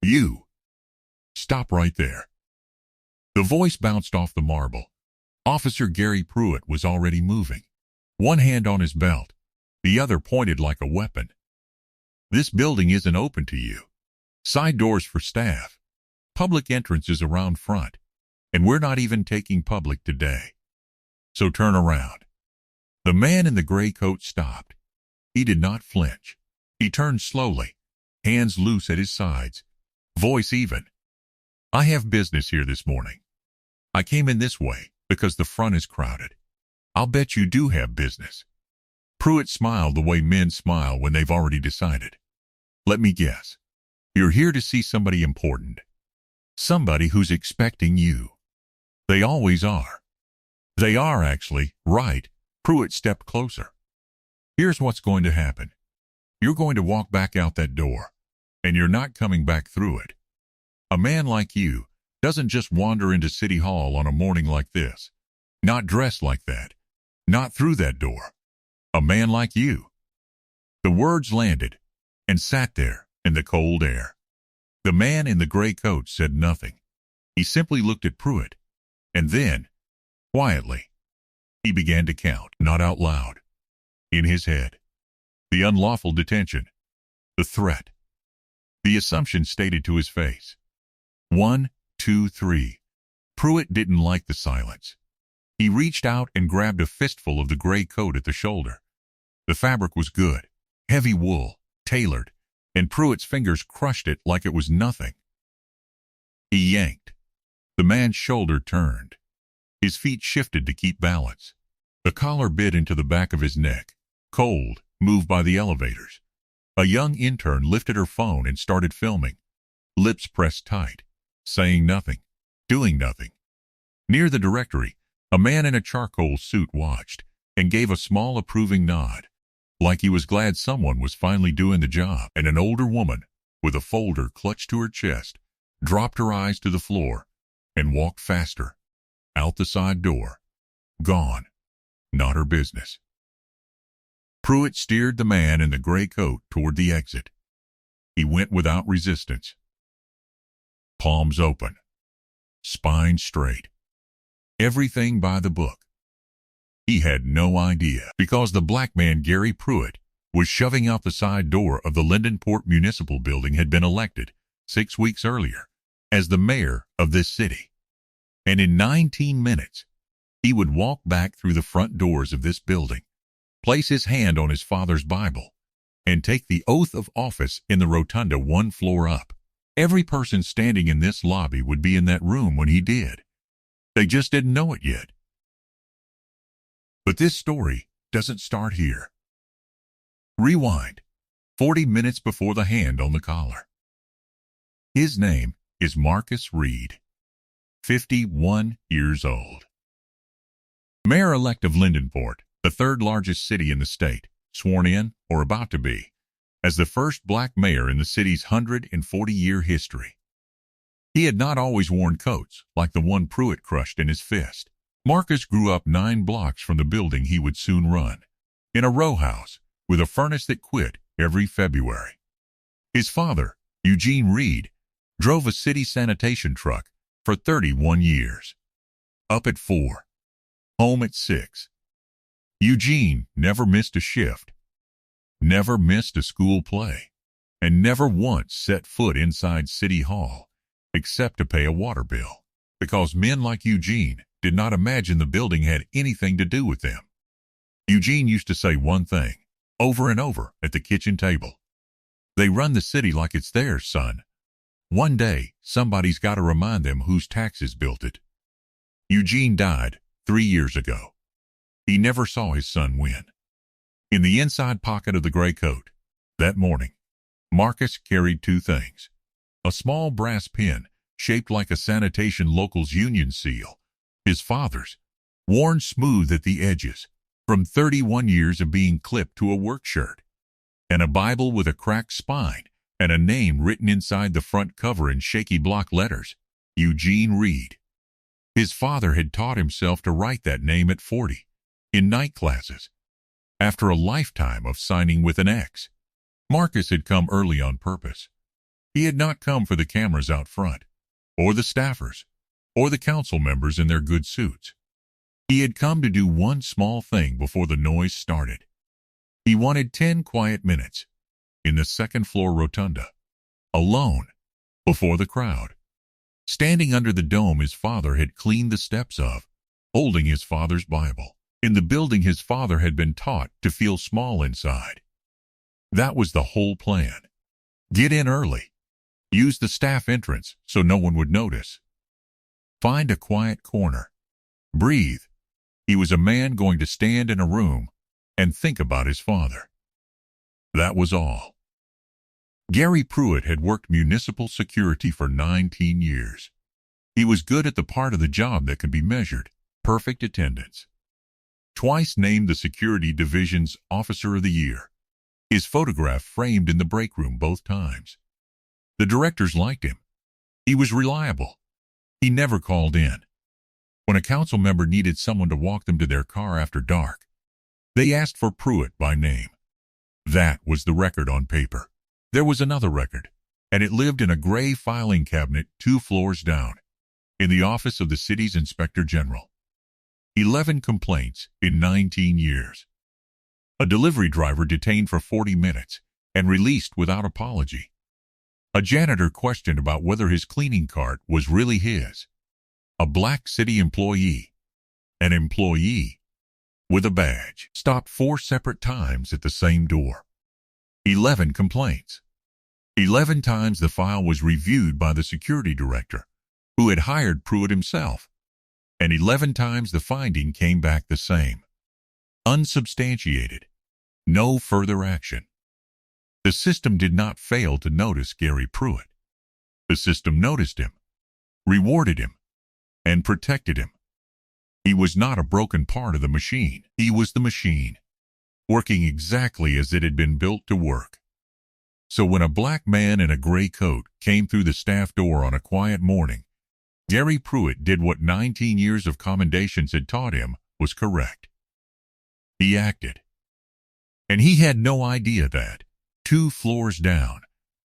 You! Stop right there. The voice bounced off the marble. Officer Gary Pruitt was already moving, one hand on his belt, the other pointed like a weapon. This building isn't open to you. Side doors for staff. Public entrances around front. And we're not even taking public today. So turn around. The man in the gray coat stopped. He did not flinch. He turned slowly, hands loose at his sides, voice even. I have business here this morning. I came in this way because the front is crowded. I'll bet you do have business. Pruitt smiled the way men smile when they've already decided. Let me guess. You're here to see somebody important. Somebody who's expecting you. They always are. They are actually, right. Pruitt stepped closer. Here's what's going to happen. You're going to walk back out that door, and you're not coming back through it. A man like you doesn't just wander into City Hall on a morning like this. Not dressed like that. Not through that door. A man like you. The words landed and sat there in the cold air. The man in the gray coat said nothing. He simply looked at Pruitt, and then, quietly, he began to count, not out loud, in his head. The unlawful detention, the threat, the assumption stated to his face. 1, 2, 3. Pruitt didn't like the silence. He reached out and grabbed a fistful of the gray coat at the shoulder. The fabric was good, heavy wool, tailored, and Pruitt's fingers crushed it like it was nothing. He yanked. The man's shoulder turned. His feet shifted to keep balance. The collar bit into the back of his neck, cold, moved by the elevators. A young intern lifted her phone and started filming, lips pressed tight, saying nothing, doing nothing. Near the directory, a man in a charcoal suit watched and gave a small approving nod, like he was glad someone was finally doing the job. And an older woman, with a folder clutched to her chest, dropped her eyes to the floor and walked faster, out the side door. Gone. Not her business. Pruitt steered the man in the gray coat toward the exit. He went without resistance. Palms open. Spine straight. Everything by the book. He had no idea, because the black man Gary Pruitt was shoving out the side door of the Lindenport Municipal Building had been elected 6 weeks earlier as the mayor of this city. And in 19 minutes, he would walk back through the front doors of this building, place his hand on his father's Bible, and take the oath of office in the rotunda 1 floor up. Every person standing in this lobby would be in that room when he did. They just didn't know it yet. But this story doesn't start here. Rewind 40 minutes before the hand on the collar. His name is Marcus Reed, 51 years old. Mayor-elect of Lindenport, the third largest city in the state, sworn in, or about to be, as the first black mayor in the city's 140-year history. He had not always worn coats like the one Pruitt crushed in his fist. Marcus grew up 9 blocks from the building he would soon run, in a row house with a furnace that quit every February. His father, Eugene Reed, drove a city sanitation truck for 31 years. Up at 4, home at 6. Eugene never missed a shift, never missed a school play, and never once set foot inside City Hall except to pay a water bill, because men like Eugene did not imagine the building had anything to do with them. Eugene used to say one thing, over and over at the kitchen table. They run the city like it's theirs, son. One day, somebody's got to remind them whose taxes built it. Eugene died 3 years ago. He never saw his son win. In the inside pocket of the gray coat, that morning, Marcus carried 2 things. A small brass pin shaped like a sanitation locals union seal, his father's, worn smooth at the edges from 31 years of being clipped to a work shirt, and a Bible with a cracked spine and a name written inside the front cover in shaky block letters, Eugene Reed. His father had taught himself to write that name at 40, in night classes, after a lifetime of signing with an X. Marcus had come early on purpose. He had not come for the cameras out front, or the staffers, or the council members in their good suits. He had come to do one small thing before the noise started. He wanted 10 quiet minutes in the second-floor rotunda, alone, before the crowd, standing under the dome his father had cleaned the steps of, holding his father's Bible, in the building his father had been taught to feel small inside. That was the whole plan. Get in early. Use the staff entrance so no one would notice. Find a quiet corner. Breathe. He was a man going to stand in a room and think about his father. That was all. Gary Pruitt had worked municipal security for 19 years. He was good at the part of the job that could be measured, perfect attendance. Twice named the Security Division's Officer of the Year. His photograph framed in the break room both times. The directors liked him. He was reliable. He never called in. When a council member needed someone to walk them to their car after dark, they asked for Pruitt by name. That was the record on paper. There was another record, and it lived in a gray filing cabinet 2 floors down, in the office of the city's Inspector General. 11 complaints in 19 years. A delivery driver detained for 40 minutes and released without apology. A janitor questioned about whether his cleaning cart was really his. A black city employee, an employee with a badge, stopped 4 separate times at the same door. 11 complaints. 11 times the file was reviewed by the security director, who had hired Pruitt himself, and 11 times the finding came back the same. Unsubstantiated. No further action. The system did not fail to notice Gary Pruitt. The system noticed him, rewarded him, and protected him. He was not a broken part of the machine. He was the machine, working exactly as it had been built to work. So when a black man in a gray coat came through the staff door on a quiet morning, Gary Pruitt did what 19 years of commendations had taught him was correct. He acted. And he had no idea that, 2 floors down,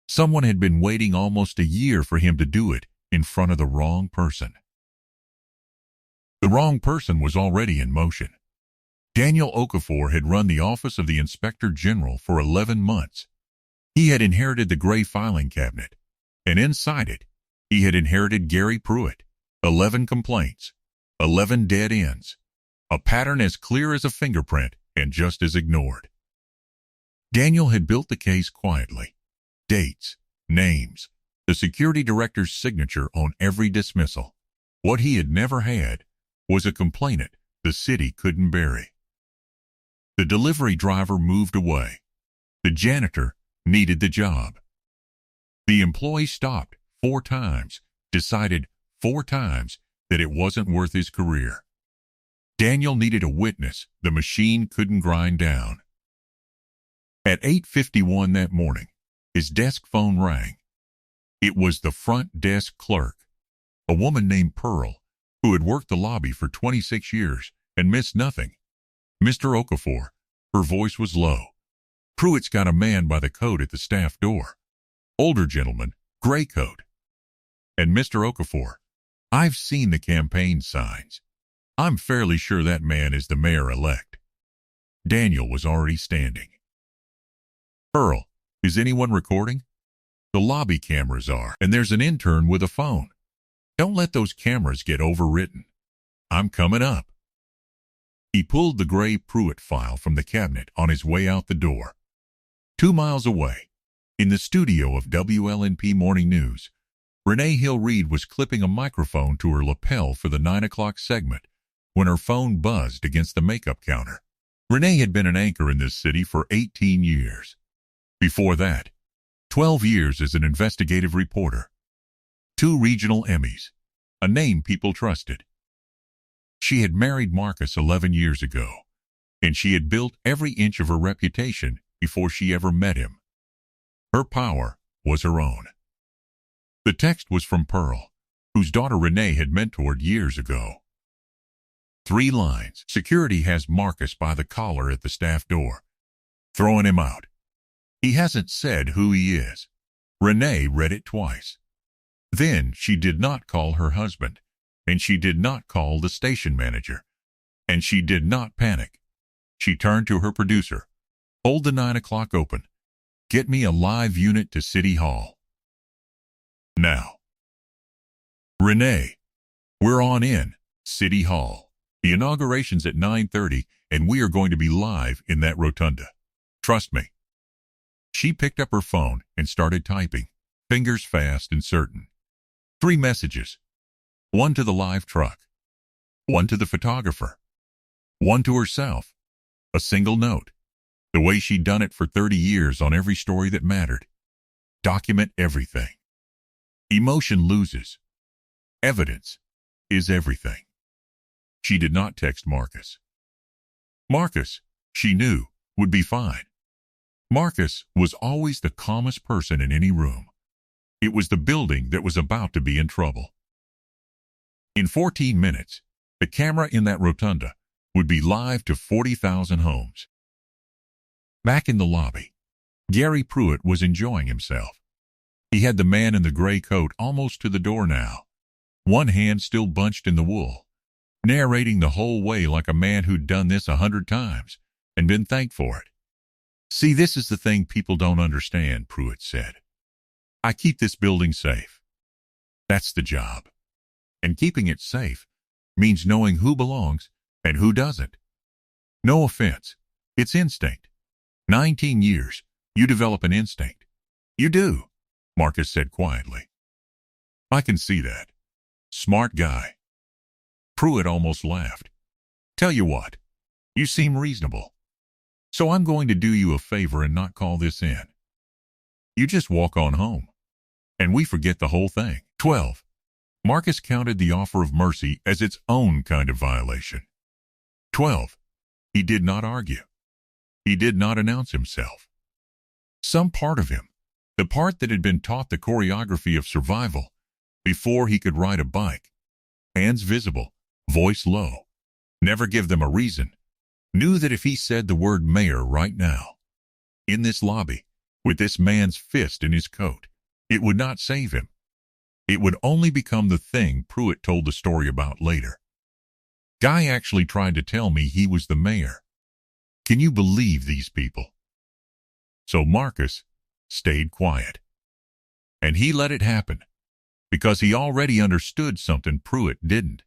someone had been waiting almost a year for him to do it in front of the wrong person. The wrong person was already in motion. Daniel Okafor had run the office of the Inspector General for 11 months. He had inherited the gray filing cabinet, and inside it, he had inherited Gary Pruitt, 11 complaints, 11 dead ends, a pattern as clear as a fingerprint and just as ignored. Daniel had built the case quietly. Dates, names, the security director's signature on every dismissal. What he had never had was a complainant the city couldn't bury. The delivery driver moved away. The janitor needed the job. The employee stopped 4 times, decided 4 times that it wasn't worth his career. Daniel needed a witness the machine couldn't grind down. At 8:51 that morning, his desk phone rang. It was the front desk clerk, a woman named Pearl, who had worked the lobby for 26 years and missed nothing. Mr. Okafor, her voice was low. Pruitt's got a man by the coat at the staff door. Older gentleman, gray coat. And Mr. Okafor, I've seen the campaign signs. I'm fairly sure that man is the mayor-elect. Daniel was already standing. Pearl, is anyone recording? The lobby cameras are, and there's an intern with a phone. Don't let those cameras get overwritten. I'm coming up. He pulled the gray Pruitt file from the cabinet on his way out the door. 2 miles away, in the studio of WLNP Morning News, Renee Hill Reed was clipping a microphone to her lapel for the 9 o'clock segment when her phone buzzed against the makeup counter. Renee had been an anchor in this city for 18 years. Before that, 12 years as an investigative reporter. 2 regional Emmys, a name people trusted. She had married Marcus 11 years ago, and she had built every inch of her reputation before she ever met him. Her power was her own. The text was from Pearl, whose daughter Renee had mentored years ago. 3 lines. Security has Marcus by the collar at the staff door, throwing him out. He hasn't said who he is. Renee read it twice. Then she did not call her husband, and she did not call the station manager, and she did not panic. She turned to her producer. Hold the 9 o'clock open. Get me a live unit to City Hall. Now. Renee, we're on in City Hall. The inauguration's at 9:30, and we are going to be live in that rotunda. Trust me. She picked up her phone and started typing, fingers fast and certain. 3 messages. 1 to the live truck. 1 to the photographer. 1 to herself. A single note. The way she'd done it for 30 years on every story that mattered. Document everything. Emotion loses. Evidence is everything. She did not text Marcus. Marcus, she knew, would be fine. Marcus was always the calmest person in any room. It was the building that was about to be in trouble. In 14 minutes, the camera in that rotunda would be live to 40,000 homes. Back in the lobby, Gary Pruitt was enjoying himself. He had the man in the gray coat almost to the door now, one hand still bunched in the wool, narrating the whole way like a man who'd done this 100 times and been thanked for it. See, this is the thing people don't understand, Pruitt said. I keep this building safe. That's the job. And keeping it safe means knowing who belongs and who doesn't. No offense. It's instinct. 19 years, you develop an instinct. You do, Marcus said quietly. I can see that. Smart guy. Pruitt almost laughed. Tell you what, you seem reasonable. So I'm going to do you a favor and not call this in. You just walk on home, and we forget the whole thing. 12. Marcus counted the offer of mercy as its own kind of violation. 12. He did not argue. He did not announce himself. Some part of him, the part that had been taught the choreography of survival before he could ride a bike, hands visible, voice low, never give them a reason, knew that if he said the word mayor right now, in this lobby, with this man's fist in his coat, it would not save him. It would only become the thing Pruitt told the story about later. Guy actually tried to tell me he was the mayor. Can you believe these people? So Marcus stayed quiet. And he let it happen, because he already understood something Pruitt didn't.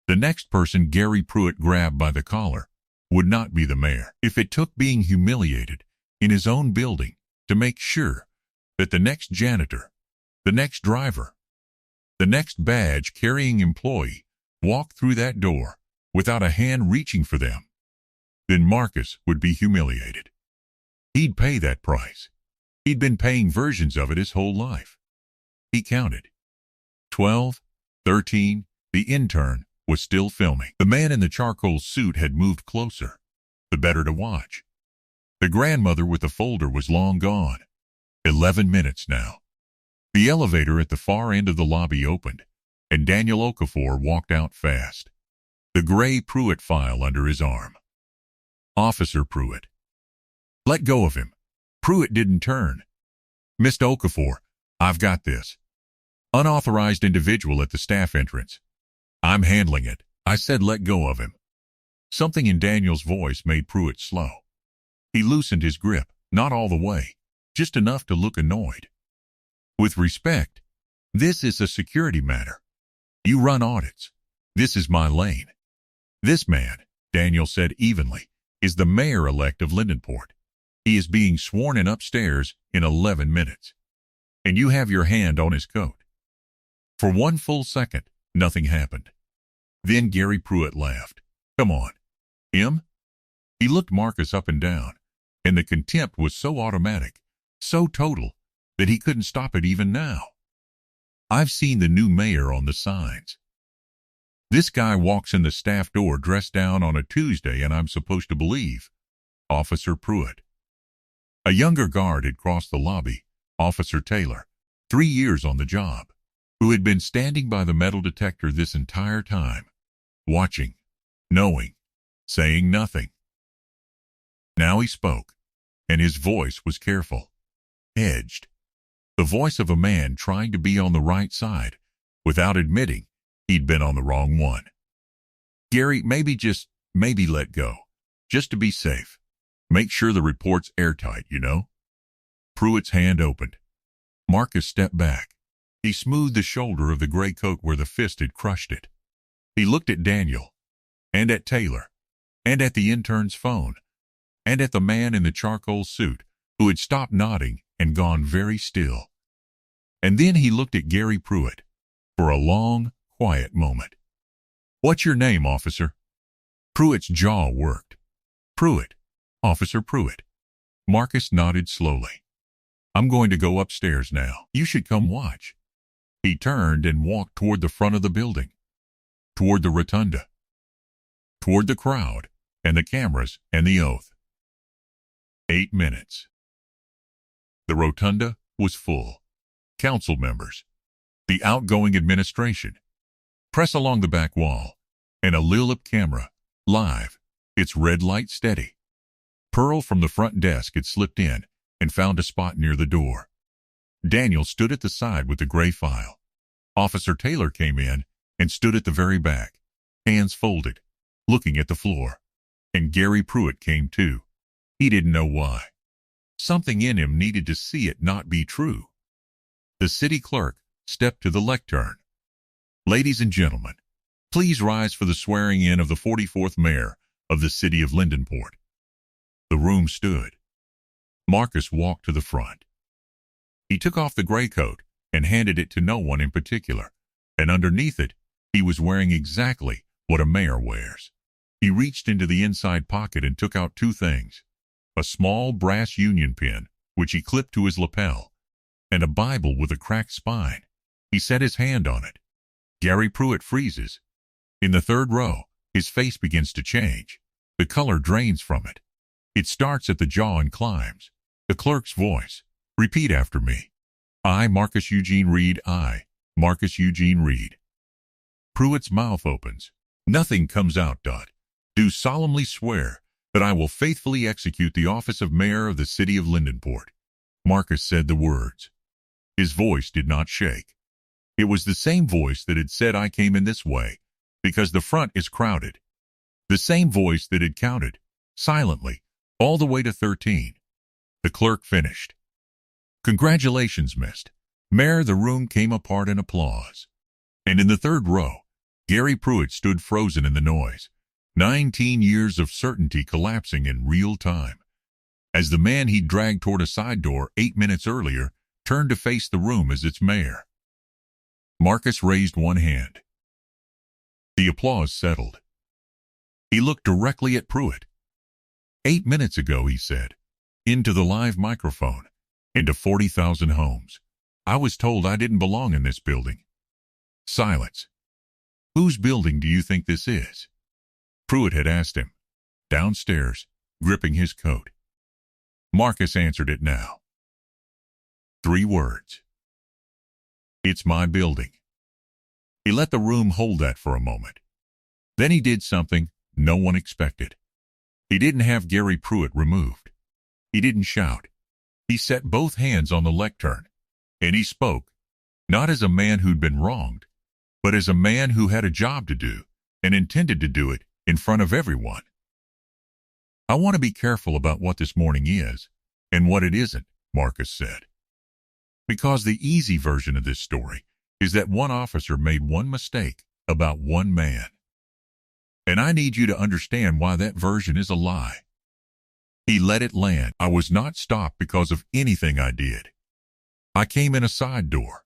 The next person Gary Pruitt grabbed by the collar would not be the mayor. If it took being humiliated in his own building to make sure that the next janitor, the next driver, the next badge-carrying employee walked through that door without a hand reaching for them, then Marcus would be humiliated. He'd pay that price. He'd been paying versions of it his whole life. He counted. 12, 13, the intern was still filming. The man in the charcoal suit had moved closer, the better to watch. The grandmother with the folder was long gone. 11 minutes now. The elevator at the far end of the lobby opened, and Daniel Okafor walked out fast, the gray Pruitt file under his arm. Officer Pruitt. Let go of him. Pruitt didn't turn. Mr. Okafor, I've got this. Unauthorized individual at the staff entrance. I'm handling it. I said let go of him. Something in Daniel's voice made Pruitt slow. He loosened his grip, not all the way, just enough to look annoyed. With respect, this is a security matter. You run audits. This is my lane. This man, Daniel said evenly, is the mayor-elect of Lindenport. He is being sworn in upstairs in 11 minutes. And you have your hand on his coat. For one full second, nothing happened. Then Gary Pruitt laughed. Come on. Him? He looked Marcus up and down, and the contempt was so automatic, so total, that he couldn't stop it even now. I've seen the new mayor on the signs. This guy walks in the staff door dressed down on a Tuesday, and I'm supposed to believe. Officer Pruitt. A younger guard had crossed the lobby, Officer Taylor, 3 years on the job, who had been standing by the metal detector this entire time, watching, knowing, saying nothing. Now he spoke, and his voice was careful, edged. The voice of a man trying to be on the right side without admitting he'd been on the wrong one. Gary, maybe let go. Just to be safe. Make sure the report's airtight, you know? Pruitt's hand opened. Marcus stepped back. He smoothed the shoulder of the gray coat where the fist had crushed it. He looked at Daniel, and at Taylor, and at the intern's phone, and at the man in the charcoal suit who had stopped nodding and gone very still. And then he looked at Gary Pruitt for a long, quiet moment. "What's your name, officer?" Pruitt's jaw worked. "Pruitt. Officer Pruitt." Marcus nodded slowly. "I'm going to go upstairs now. You should come watch." He turned and walked toward the front of the building, toward the rotunda, toward the crowd and the cameras and the oath. 8 minutes. The rotunda was full. Council members, the outgoing administration, press along the back wall, and a lit-up camera, live, its red light steady. Pearl from the front desk had slipped in and found a spot near the door. Daniel stood at the side with the gray file. Officer Taylor came in and stood at the very back, hands folded, looking at the floor. And Gary Pruitt came too. He didn't know why. Something in him needed to see it not be true. The city clerk stepped to the lectern. "Ladies and gentlemen, please rise for the swearing in of the 44th mayor of the city of Lindenport." The room stood. Marcus walked to the front. He took off the gray coat and handed it to no one in particular, and underneath it, he was wearing exactly what a mayor wears. He reached into the inside pocket and took out 2 things: a small brass union pin, which he clipped to his lapel, and a Bible with a cracked spine. He set his hand on it. Gary Pruitt freezes. In the 3rd row, his face begins to change. The color drains from it. It starts at the jaw and climbs. The clerk's voice. "Repeat after me. I, Marcus Eugene Reed, I, Marcus Eugene Reed." Pruitt's mouth opens. Nothing comes out. "Do solemnly swear that I will faithfully execute the office of mayor of the city of Lindenport." Marcus said the words. His voice did not shake. It was the same voice that had said, "I came in this way because the front is crowded." The same voice that had counted, silently, all the way to 13. The clerk finished. "Congratulations, Mr. Mayor." The room came apart in applause. And in the 3rd row, Gary Pruitt stood frozen in the noise, 19 years of certainty collapsing in real time, as the man he'd dragged toward a side door 8 minutes earlier turned to face the room as its mayor. Marcus raised one hand. The applause settled. He looked directly at Pruitt. "8 minutes ago," he said, into the live microphone, into 40,000 homes, "I was told I didn't belong in this building." Silence. "Whose building do you think this is?" Pruitt had asked him, downstairs, gripping his coat. Marcus answered it now. 3 words. "It's my building." He let the room hold that for a moment. Then he did something no one expected. He didn't have Gary Pruitt removed. He didn't shout. He set both hands on the lectern, and he spoke, not as a man who'd been wronged, but as a man who had a job to do and intended to do it in front of everyone. "I want to be careful about what this morning is and what it isn't," Marcus said. "Because the easy version of this story is that one officer made one mistake about one man. And I need you to understand why that version is a lie. He let it land. I was not stopped because of anything I did. I came in a side door.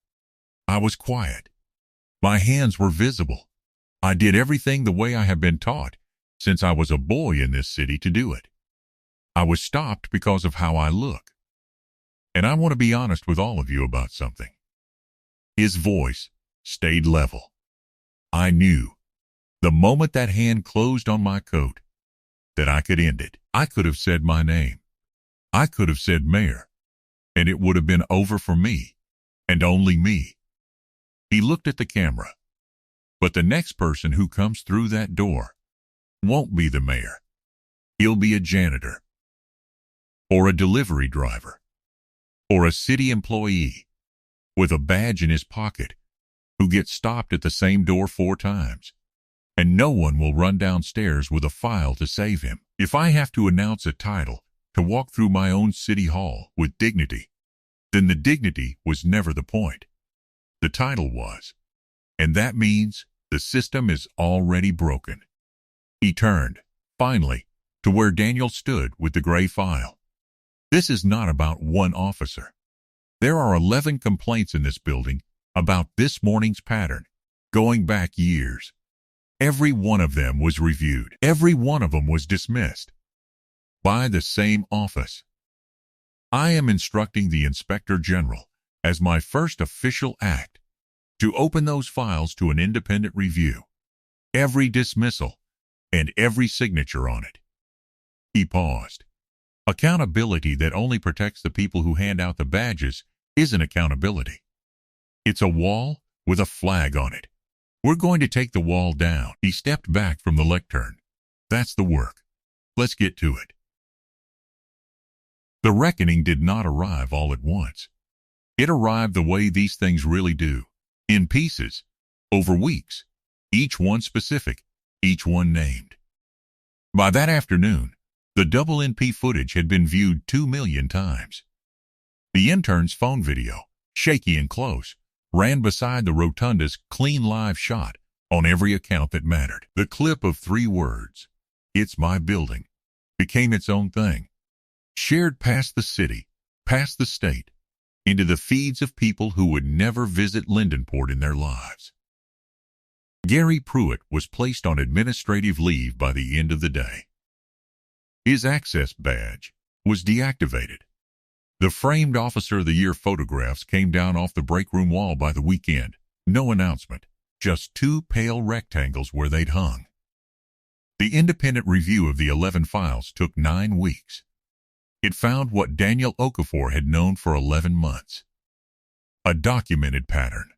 I was quiet. My hands were visible. I did everything the way I have been taught since I was a boy in this city to do it. I was stopped because of how I look. And I want to be honest with all of you about something." His voice stayed level. "I knew, the moment that hand closed on my coat, that I could end it. I could have said my name. I could have said mayor, and it would have been over for me, and only me." He looked at the camera. "But the next person who comes through that door won't be the mayor. He'll be a janitor, or a delivery driver, or a city employee, with a badge in his pocket who gets stopped at the same door 4 times, and no one will run downstairs with a file to save him. If I have to announce a title to walk through my own city hall with dignity, then the dignity was never the point. The title was, and that means the system is already broken. He turned, finally, to where Daniel stood with the gray file. This is not about one officer. There are 11 complaints in this building about this morning's pattern, going back years. Every one of them was reviewed. Every one of them was dismissed by the same office. I am instructing the Inspector General, as my first official act, to open those files to an independent review. Every dismissal and every signature on it. He paused. Accountability that only protects the people who hand out the badges isn't accountability. It's a wall with a flag on it. We're going to take the wall down. He stepped back from the lectern. That's the work. Let's get to it. The reckoning did not arrive all at once. It arrived the way these things really do, in pieces, over weeks, each one specific, each one named. By that afternoon, the double NP footage had been viewed 2 million times. The intern's phone video, shaky and close, ran beside the rotunda's clean live shot on every account that mattered. The clip of 3 words, "It's my building," became its own thing, shared past the city, past the state, into the feeds of people who would never visit Lindenport in their lives. Gary Pruitt was placed on administrative leave by the end of the day. His access badge was deactivated. The framed Officer of the Year photographs came down off the break room wall by the weekend. No announcement, just 2 pale rectangles where they'd hung. The independent review of the 11 files took 9 weeks. It found what Daniel Okafor had known for 11 months. A documented pattern.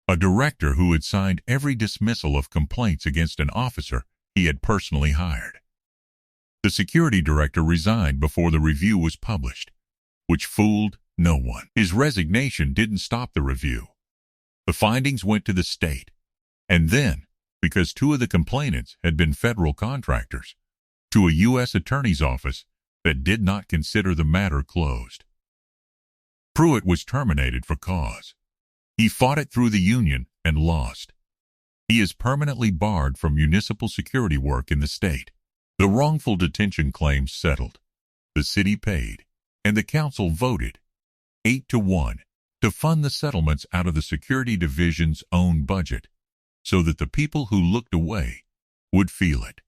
A director who had signed every dismissal of complaints against an officer he had personally hired. The security director resigned before the review was published, which fooled no one. His resignation didn't stop the review. The findings went to the state, and then, because 2 of the complainants had been federal contractors, to a U.S. attorney's office that did not consider the matter closed. Pruitt was terminated for cause. He fought it through the union and lost. He is permanently barred from municipal security work in the state. The wrongful detention claims settled. The city paid, and the council voted 8-1 to fund the settlements out of the security division's own budget, so that the people who looked away would feel it.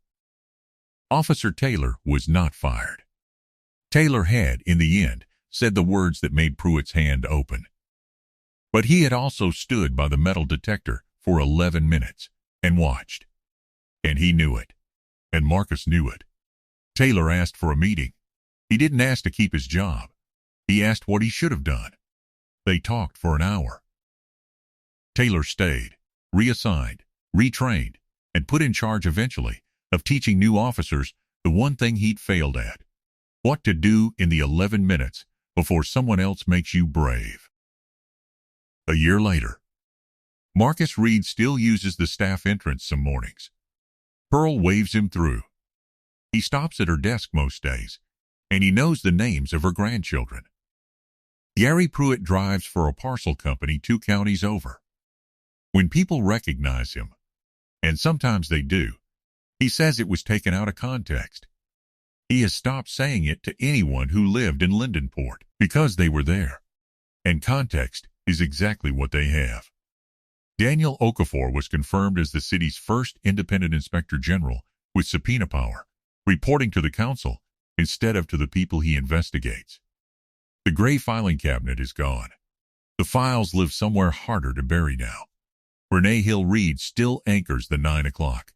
Officer Taylor was not fired. Taylor had, in the end, said the words that made Pruitt's hand open. But he had also stood by the metal detector for 11 minutes and watched. And he knew it. And Marcus knew it. Taylor asked for a meeting. He didn't ask to keep his job. He asked what he should have done. They talked for an hour. Taylor stayed, reassigned, retrained, and put in charge eventually of teaching new officers the one thing he'd failed at: what to do in the 11 minutes before someone else makes you brave. A year later, Marcus Reed still uses the staff entrance some mornings. Pearl waves him through. He stops at her desk most days, and he knows the names of her grandchildren. Gary Pruitt drives for a parcel company 2 counties over. When people recognize him, and sometimes they do, he says it was taken out of context. He has stopped saying it to anyone who lived in Lindenport because they were there, and context is exactly what they have. Daniel Okafor was confirmed as the city's first independent inspector general with subpoena power, reporting to the council instead of to the people he investigates. The gray filing cabinet is gone. The files live somewhere harder to bury now. Renee Hill Reed still anchors the 9 o'clock.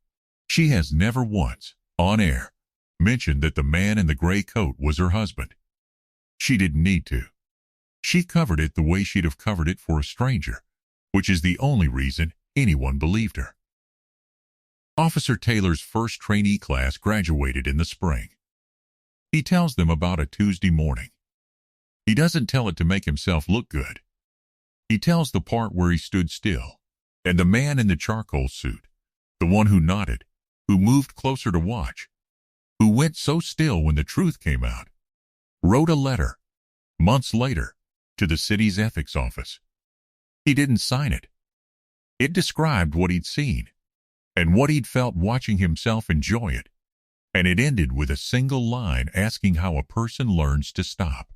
She has never once, on air, mentioned that the man in the gray coat was her husband. She didn't need to. She covered it the way she'd have covered it for a stranger, which is the only reason anyone believed her. Officer Taylor's first trainee class graduated in the spring. He tells them about a Tuesday morning. He doesn't tell it to make himself look good. He tells the part where he stood still, and the man in the charcoal suit, the one who nodded, who moved closer to watch, who went so still when the truth came out, wrote a letter, months later, to the city's ethics office. He didn't sign it. It described what he'd seen, and what he'd felt watching himself enjoy it, and it ended with a single line asking how a person learns to stop.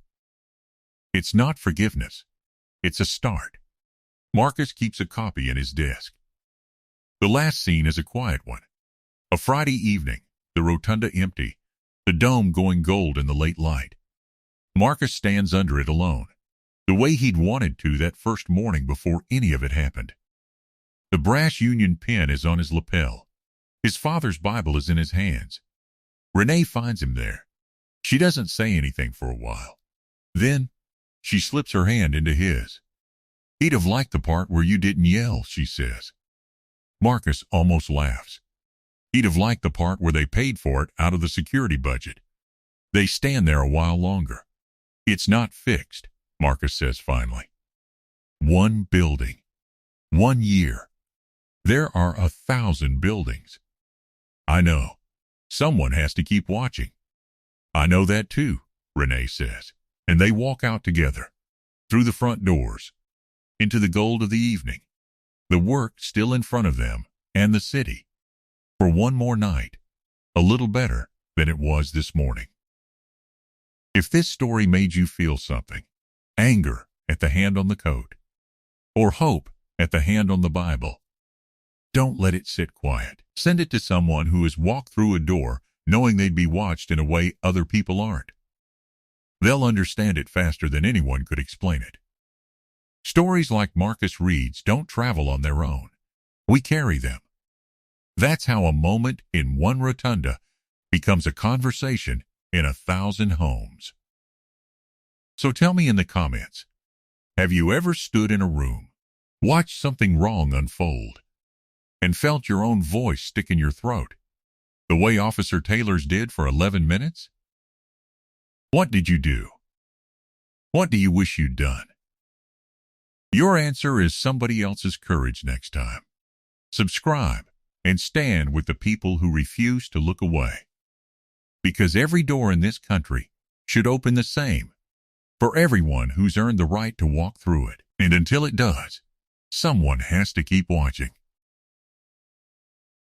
It's not forgiveness. It's a start. Marcus keeps a copy in his desk. The last scene is a quiet one. A Friday evening, the rotunda empty, the dome going gold in the late light. Marcus stands under it alone, the way he'd wanted to that first morning before any of it happened. The brass union pin is on his lapel. His father's Bible is in his hands. Renee finds him there. She doesn't say anything for a while. Then, she slips her hand into his. He'd have liked the part where you didn't yell, she says. Marcus almost laughs. He'd have liked the part where they paid for it out of the security budget. They stand there a while longer. It's not fixed, Marcus says finally. 1 building. 1 year. There are 1,000 buildings. I know. Someone has to keep watching. I know that too, Renee says, and they walk out together, through the front doors, into the gold of the evening, the work still in front of them, and the city, for one more night, a little better than it was this morning. If this story made you feel something, anger at the hand on the coat, or hope at the hand on the Bible, don't let it sit quiet. Send it to someone who has walked through a door knowing they'd be watched in a way other people aren't. They'll understand it faster than anyone could explain it. Stories like Marcus Reed's don't travel on their own. We carry them. That's how a moment in one rotunda becomes a conversation in 1,000 homes. So tell me in the comments, have you ever stood in a room, watched something wrong unfold, and felt your own voice stick in your throat, the way Officer Taylor's did for 11 minutes? What did you do? What do you wish you'd done? Your answer is somebody else's courage next time. Subscribe and stand with the people who refuse to look away. Because every door in this country should open the same for everyone who's earned the right to walk through it. And until it does, someone has to keep watching.